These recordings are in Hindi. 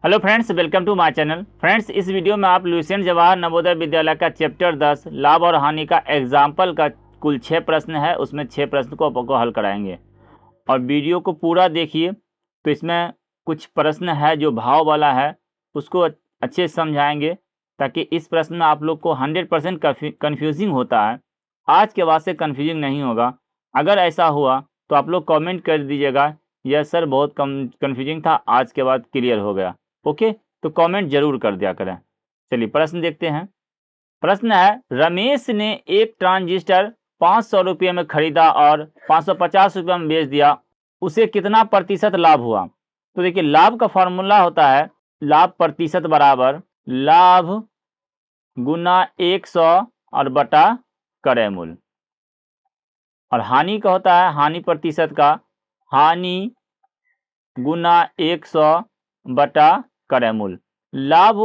Hello friends, welcome to my channel. Friends, इस वीडियो में आप लुसेंट जवाहर नवोदय विद्यालय का चैप्टर 10 लाभ और हानि का एग्जाम्पल का कुल 6 प्रश्न है। उसमें 6 प्रश्न को आपको हल कराएंगे और वीडियो को पूरा देखिए। तो इसमें कुछ प्रश्न है जो भाव वाला है, उसको अच्छे से समझाएंगे ताकि इस प्रश्न में आप लोग को 100% कन्फ्यूजिंग होता है, आज के बाद से कन्फ्यूजिंग नहीं होगा। अगर ऐसा हुआ तो आप लोग कमेंट कर दीजिएगा, यस सर बहुत कन्फ्यूजिंग था, आज के बाद क्लियर हो गया। ओके, तो कमेंट जरूर कर दिया करें। चलिए प्रश्न देखते हैं। प्रश्न है, रमेश ने एक ट्रांजिस्टर 500 रुपये में खरीदा और 550 रुपये में बेच दिया, उसे कितना प्रतिशत लाभ हुआ? तो देखिए, लाभ का फॉर्मूला होता है लाभ प्रतिशत बराबर लाभ गुना 100 और बटा क्रय मूल्य। और हानि का होता है हानि प्रतिशत का हानि गुना 100 बटा क्रय मूल्य। लाभ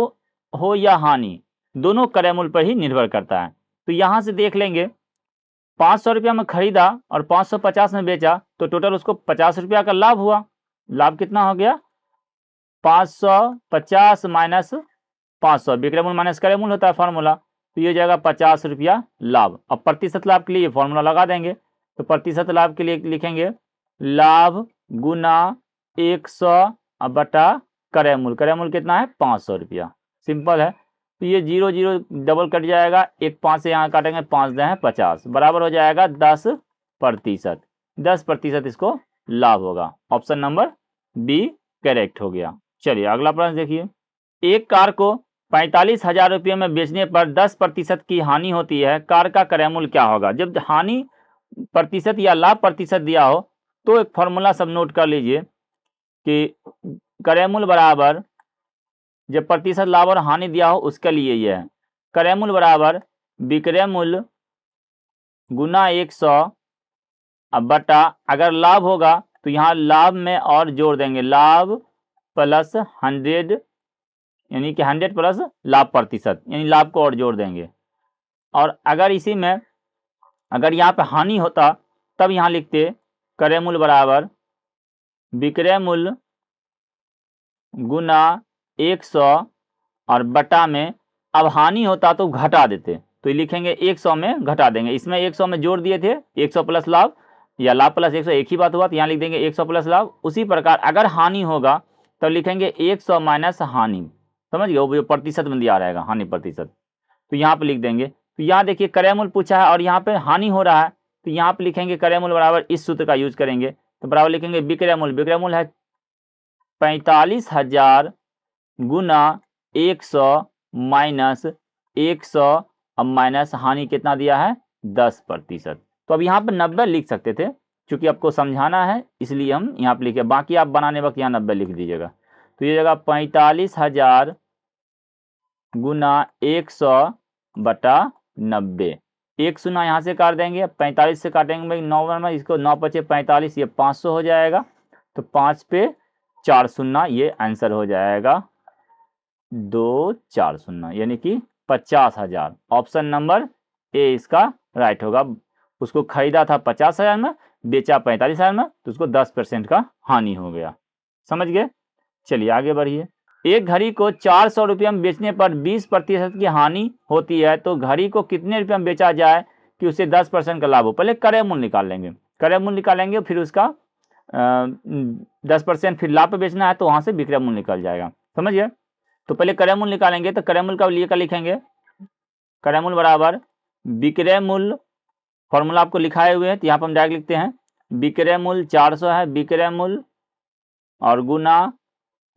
हो या हानि, दोनों क्रय मूल्य पर ही निर्भर करता है। तो यहां से देख लेंगे, 500 रुपया में खरीदा और 550 में बेचा, तो टोटल उसको 50 रुपया का लाभ हुआ। लाभ कितना हो गया? 550 माइनस 500, विक्रय मूल्य माइनस क्रय मूल्य होता है फॉर्मूला। तो ये हो जाएगा 50 रुपया लाभ। अब प्रतिशत लाभ के लिए फॉर्मूला लगा देंगे। तो प्रतिशत लाभ के लिए लिखेंगे लाभ गुना 100 बटा क्रय मूल्य। क्रय मूल्य कितना है? 500 रुपया। सिंपल है। तो ये 0 0 डबल कट जाएगा, एक 5 से यहाँ काटेंगे, 5 दे 50, बराबर हो जाएगा 10%। 10% इसको लाभ होगा। ऑप्शन नंबर बी करेक्ट हो गया। चलिए अगला प्रश्न देखिए। एक कार को 45,000 रुपये में बेचने पर 10% की हानि होती है, कार का क्रय मूल्य क्या होगा? जब हानि प्रतिशत या लाभ प्रतिशत दिया हो तो एक फॉर्मूला सब नोट कर लीजिए कि क्रय मूल्य बराबर, जब प्रतिशत लाभ और हानि दिया हो उसके लिए यह है, क्रय मूल्य बराबर विक्रय मूल्य गुना 100 बटा, अगर लाभ होगा तो यहाँ लाभ में और जोड़ देंगे, लाभ प्लस 100, यानी कि 100 प्लस लाभ प्रतिशत, यानी लाभ को और जोड़ देंगे। और अगर इसी में अगर यहाँ पे हानि होता तब यहाँ लिखते क्रय मूल्य बराबर विक्रय मूल्य गुना 100 और बटा में, अब हानि होता तो घटा देते, तो लिखेंगे 100 में घटा देंगे। इसमें 100 में जोड़ दिए थे, 100 प्लस लाभ या लाभ प्लस 100 एक ही बात हुआ, तो यहाँ लिख देंगे 100 प्लस लाभ। उसी प्रकार अगर हानि होगा तो लिखेंगे 100 माइनस हानि। समझ गए? वो प्रतिशत में दिया रहेगा हानि प्रतिशत, तो यहाँ पे लिख देंगे। तो यहाँ देखिए क्रय मूल्य पूछा है और यहाँ पे हानि हो रहा है, तो यहाँ पे लिखेंगे क्रय मूल्य बराबर, इस सूत्र का यूज करेंगे, तो बराबर लिखेंगे विक्रय मूल्य। विक्रय मूल्य है 45,000 गुना 100 माइनस 100, अब माइनस हानि कितना दिया है? 10%। तो अब यहाँ पे 90 लिख सकते थे, क्योंकि आपको समझाना है इसलिए हम यहाँ पे लिखे, बाकी आप बनाने वक्त यहाँ 90 लिख दीजिएगा। तो ये जगह 45,000 गुना 100 बटा 90, एक शून्य यहाँ से काट देंगे, 45 से काटेंगे भाई 9 में, इसको 9 पचे 45, ये 500 हो जाएगा। तो 5 पे 4 शून्य, ये आंसर हो जाएगा 240, यानी कि 50,000। ऑप्शन नंबर ए इसका राइट होगा। उसको खरीदा था 50,000 में, बेचा 45,000 में, तो उसको 10% का हानि हो गया। समझ गए? चलिए आगे बढ़िए। एक घड़ी को 400 रुपये में बेचने पर 20% की हानि होती है, तो घड़ी को कितने रुपये में बेचा जाए कि उसे 10% का लाभ हो? पहले क्रय मूल्य निकाल लेंगे, क्रय मूल्य निकालेंगे, फिर उसका 10% फिर लाभ पे बेचना है तो वहां से विक्रय मूल्य निकल जाएगा। समझिए? तो पहले क्रय मूल्य निकालेंगे, तो क्रय मूल्य का लिए का लिखेंगे क्रय मूल्य बराबर विक्रय मूल्य, फॉर्मूला आपको लिखाए हुए हैं, तो यहाँ पर हम डायरेक्ट लिखते हैं विक्रय मूल्य 400 है, विक्रय मूल्य और गुना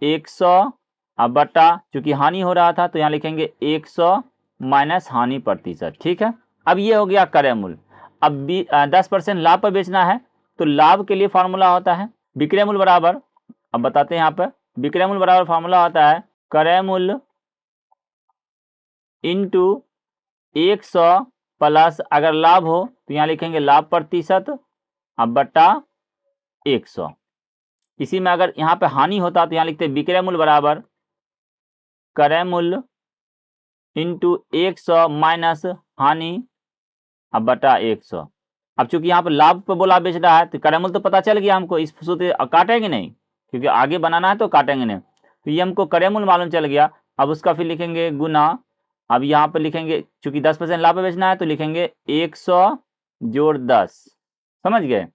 100 अब बटा, चूंकि हानि हो रहा था तो यहाँ लिखेंगे 100 माइनस हानि प्रतिशत। ठीक है, अब ये हो गया क्रय मूल्य। अब 10% लाभ पर बेचना है, तो लाभ के लिए फॉर्मूला होता है विक्रय मूल्य बराबर, अब बताते हैं यहाँ पर, विक्रय मूल्य बराबर फॉर्मूला होता है क्रय मूल्य इंटू 100 प्लस, अगर लाभ हो तो यहाँ लिखेंगे लाभ प्रतिशत अब बटा 100। इसी में अगर यहाँ पे हानि होता तो यहाँ लिखते विक्रय मूल्य बराबर क्रय मूल्य इंटू 100 माइनस हानि अब बटा 100। अब चूंकि यहाँ पर लाभ पे बोला बेच रहा है, तो क्रय मूल्य तो पता चल गया हमको, इस सूत्र काटेंगे नहीं, क्योंकि आगे बनाना है तो काटेंगे नहीं। तो ये हमको क्रय मूल्य मालूम चल गया। अब उसका फिर लिखेंगे गुना, अब यहाँ पर लिखेंगे चूंकि 10% लाभ पे बेचना है तो लिखेंगे 100 जोड़ 10, समझ गए,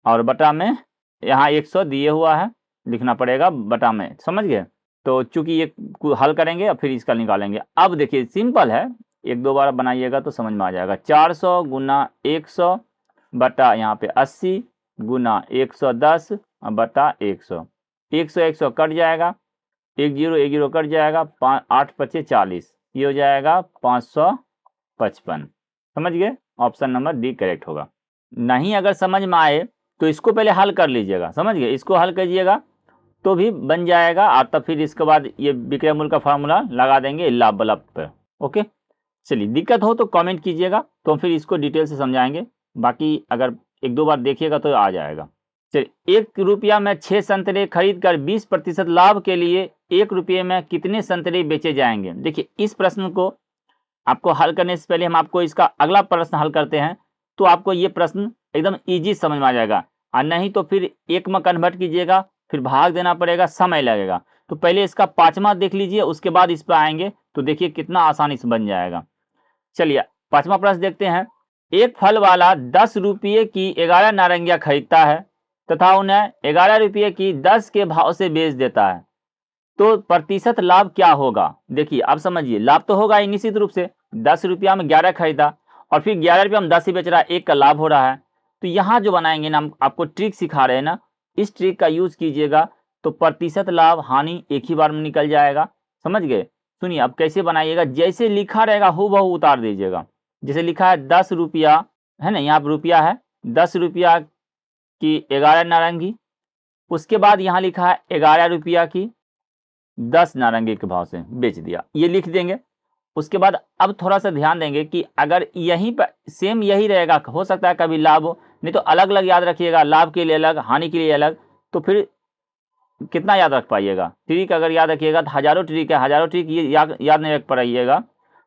और बटा में यहाँ 100 दिए हुआ है, लिखना पड़ेगा बटा में, समझ गए। तो चूंकि ये हल करेंगे और फिर इसका निकालेंगे। अब देखिए सिंपल है, एक दो बार बनाइएगा तो समझ में आ जाएगा। 400 गुना 100 बटा यहाँ पे 80 गुना 110 बटा 100। 100 कट जाएगा, 10 कट जाएगा, 8 पचे 40, ये हो जाएगा 555। समझ गए, ऑप्शन नंबर डी करेक्ट होगा। नहीं अगर समझ में आए तो इसको पहले हल कर लीजिएगा, समझ गए, इसको हल कीजिएगा तो भी बन जाएगा, और तब फिर इसके बाद ये विक्रय मूल्य का फार्मूला लगा देंगे लाभ बल्ब पर। ओके, चलिए दिक्कत हो तो कमेंट कीजिएगा, तो फिर इसको डिटेल से समझाएंगे, बाकी अगर एक दो बार देखिएगा तो आ जाएगा। चलिए, 1 रुपया में 6 संतरे खरीद कर 20% लाभ के लिए 1 रुपये में कितने संतरे बेचे जाएंगे। देखिए इस प्रश्न को आपको हल करने से पहले हम आपको इसका अगला प्रश्न हल करते हैं, तो आपको ये प्रश्न एकदम ईजी समझ में आ जाएगा, और नहीं तो फिर एक में कन्वर्ट कीजिएगा, फिर भाग देना पड़ेगा, समय लगेगा। तो पहले इसका 5वां देख लीजिए, उसके बाद इस पर आएंगे तो देखिए कितना आसानी से बन जाएगा। चलिए 5वां प्रश्न देखते हैं। एक फल वाला 10 रुपये की 11 नारंगियां खरीदता है तथा उन्हें 11 रुपये की 10 के भाव से बेच देता है, तो प्रतिशत लाभ क्या होगा। देखिए अब समझिए, लाभ तो होगा ही निश्चित रूप से, 10 रुपया में 11 खरीदा और फिर 11 रुपया में 10 ही बेच रहा है, 1 का लाभ हो रहा है। तो यहाँ जो बनाएंगे ना, हम आपको ट्रिक सिखा रहे हैं ना, इस ट्रिक का यूज कीजिएगा तो प्रतिशत लाभ हानि एक ही बार में निकल जाएगा, समझ गए। सुनिए अब कैसे बनाइएगा, जैसे लिखा रहेगा हूबहू उतार दीजिएगा। जैसे लिखा है 10 रुपया है ना, यहाँ पर रुपया है, 10 रुपया की 11 नारंगी, उसके बाद यहाँ लिखा है 11 रुपया की 10 नारंगी के भाव से बेच दिया, ये लिख देंगे। उसके बाद अब थोड़ा सा ध्यान देंगे कि अगर यहीं पर सेम यही रहेगा, हो सकता है कभी लाभ हो, नहीं तो अलग अलग याद रखिएगा, लाभ के लिए अलग, हानि के लिए अलग, तो फिर कितना याद रख पाइएगा। ट्रिक अगर याद रखिएगा तो हजारों ट्रिक है, हजारों ट्रिक ये याद नहीं रख पाइएगा,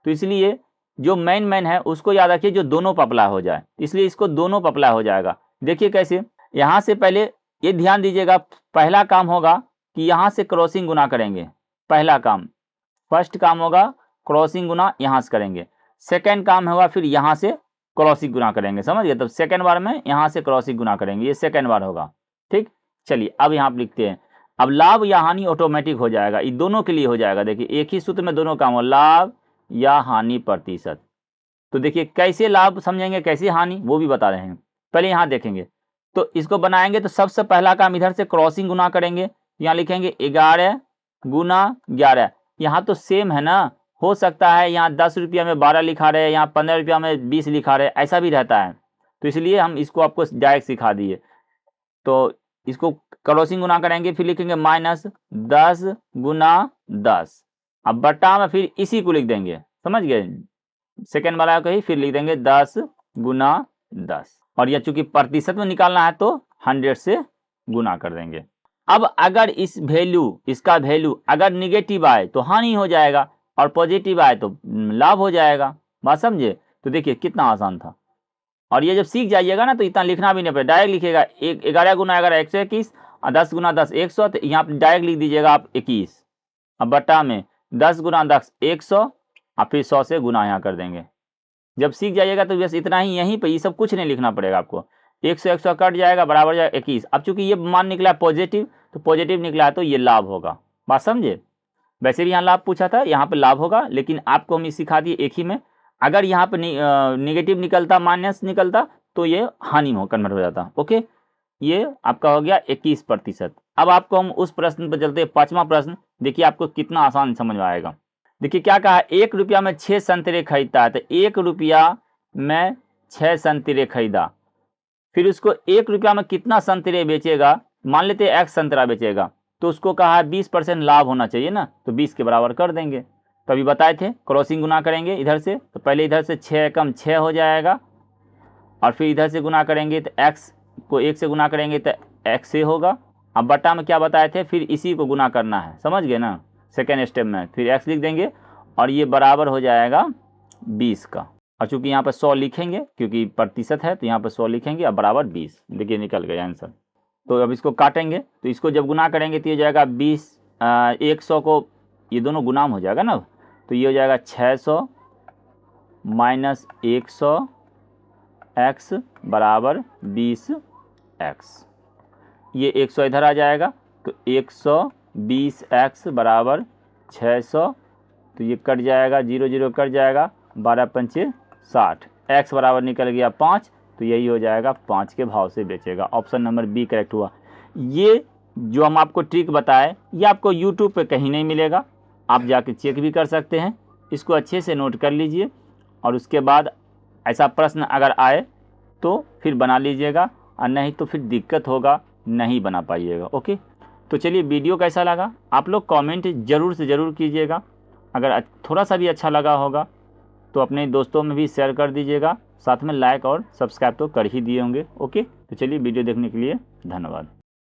तो इसलिए जो मेन है उसको याद रखिए जो दोनों पपला हो जाए, इसलिए इसको दोनों पपला हो जाएगा। देखिए कैसे, यहाँ से पहले ये ध्यान दीजिएगा, पहला काम होगा कि यहाँ से क्रॉसिंग गुना करेंगे, पहला काम, फर्स्ट काम होगा क्रॉसिंग गुना यहाँ से करेंगे, सेकेंड काम होगा फिर यहाँ से क्रॉसिंग गुना करेंगे, समझ गए। तब सेकेंड बार में यहाँ से क्रॉसिंग गुना करेंगे, ये सेकेंड बार होगा, ठीक। चलिए अब यहाँ पर लिखते हैं, अब लाभ या हानि ऑटोमेटिक हो जाएगा, ये दोनों के लिए हो जाएगा। देखिए एक ही सूत्र में दोनों काम हो, लाभ या हानि प्रतिशत। तो देखिए कैसे लाभ समझेंगे, कैसे हानि, वो भी बता रहे हैं। पहले यहाँ देखेंगे, तो इसको बनाएंगे तो सबसे पहला काम इधर से क्रॉसिंग गुना करेंगे, यहाँ लिखेंगे 11 गुना 11, यहाँ तो सेम है ना, हो सकता है यहाँ 10 रुपया में 12 लिखा रहे, यहाँ 15 रुपया में 20 लिखा रहे, ऐसा भी रहता है, तो इसलिए हम इसको आपको डायरेक्ट सिखा दिए। तो इसको क्रॉसिंग गुना करेंगे, फिर लिखेंगे -10 गुना 10, अब बटा में फिर इसी को लिख देंगे, समझ गए, सेकेंड वाला को ही फिर लिख देंगे 10 गुना 10, और यह चूंकि प्रतिशत में निकालना है तो 100 से गुना कर देंगे। अब अगर इस वैल्यू, इसका वैल्यू अगर निगेटिव आए तो हानि हो जाएगा, और पॉजिटिव आए तो लाभ हो जाएगा, बात समझे। तो देखिए कितना आसान था, और ये जब सीख जाइएगा ना तो इतना लिखना भी नहीं पड़ेगा, डायरेक्ट लिखेगा 11 गुना 11 121, और 10 गुना 10 100, तो यहाँ पर डायरेक्ट लिख दीजिएगा आप 21, अब बटा में 10 गुना 10 100, और फिर 100 से गुना यहाँ कर देंगे। जब सीख जाइएगा तो बस इतना ही, यहीं पे ये सब कुछ नहीं लिखना पड़ेगा आपको, 100 कट जाएगा, बराबर जाएगा 21। अब चूंकि ये मान निकला है पॉजिटिव, तो पॉजिटिव निकला है तो ये लाभ होगा, बात समझे। वैसे भी यहाँ लाभ पूछा था, यहाँ पे लाभ होगा, लेकिन आपको हम सिखा दिए एक ही में। अगर यहाँ पे निगेटिव निकलता, माइनस निकलता, तो ये हानि में कन्वर्ट हो जाता। ओके, ये आपका हो गया 21%। अब आपको हम उस प्रश्न पर चलते हैं, 5वां प्रश्न। देखिए आपको कितना आसान समझ में आएगा। देखिए क्या कहा, 1 रुपया में 6 संतरे खरीदता है, तो 1 रुपया में 6 संतरे खरीदा, फिर उसको 1 रुपया में कितना संतरे बेचेगा, मान लेते हैं 1 संतरा बेचेगा, तो उसको कहा है 20% लाभ होना चाहिए ना, तो 20 के बराबर कर देंगे। तो अभी बताए थे क्रॉसिंग गुना करेंगे इधर से, तो पहले इधर से 6 कम 6 हो जाएगा, और फिर इधर से गुना करेंगे तो x को 1 से गुना करेंगे तो x से होगा। अब बटा में क्या बताए थे, फिर इसी को गुना करना है, समझ गए ना, सेकेंड स्टेप में फिर x लिख देंगे, और ये बराबर हो जाएगा 20 का। और चूंकि यहाँ पर 100 लिखेंगे क्योंकि प्रतिशत है, तो यहाँ पर 100 लिखेंगे, अब बराबर 20। देखिए निकल गया आंसर। तो अब इसको काटेंगे, तो इसको जब गुना करेंगे तो ये जाएगा 100 को ये दोनों गुणाम हो जाएगा ना, तो ये हो जाएगा 600 माइनस 100 x बराबर 20x। ये 100 इधर आ जाएगा तो 120x बराबर 600, तो ये कट जाएगा, 0 0 कट जाएगा, 12 पंचे 60, x बराबर निकल गया 5, तो यही हो जाएगा 5 के भाव से बेचेगा। ऑप्शन नंबर बी करेक्ट हुआ। ये जो हम आपको ट्रिक बताए ये आपको यूट्यूब पे कहीं नहीं मिलेगा, आप जाके चेक भी कर सकते हैं। इसको अच्छे से नोट कर लीजिए और उसके बाद ऐसा प्रश्न अगर आए तो फिर बना लीजिएगा, और नहीं तो फिर दिक्कत होगा, नहीं बना पाइएगा। ओके, तो चलिए वीडियो कैसा लगा आप लोग कमेंट ज़रूर से ज़रूर कीजिएगा। अगर थोड़ा सा भी अच्छा लगा होगा तो अपने दोस्तों में भी शेयर कर दीजिएगा, साथ में लाइक और सब्सक्राइब तो कर ही दिए होंगे। ओके, तो चलिए वीडियो देखने के लिए धन्यवाद।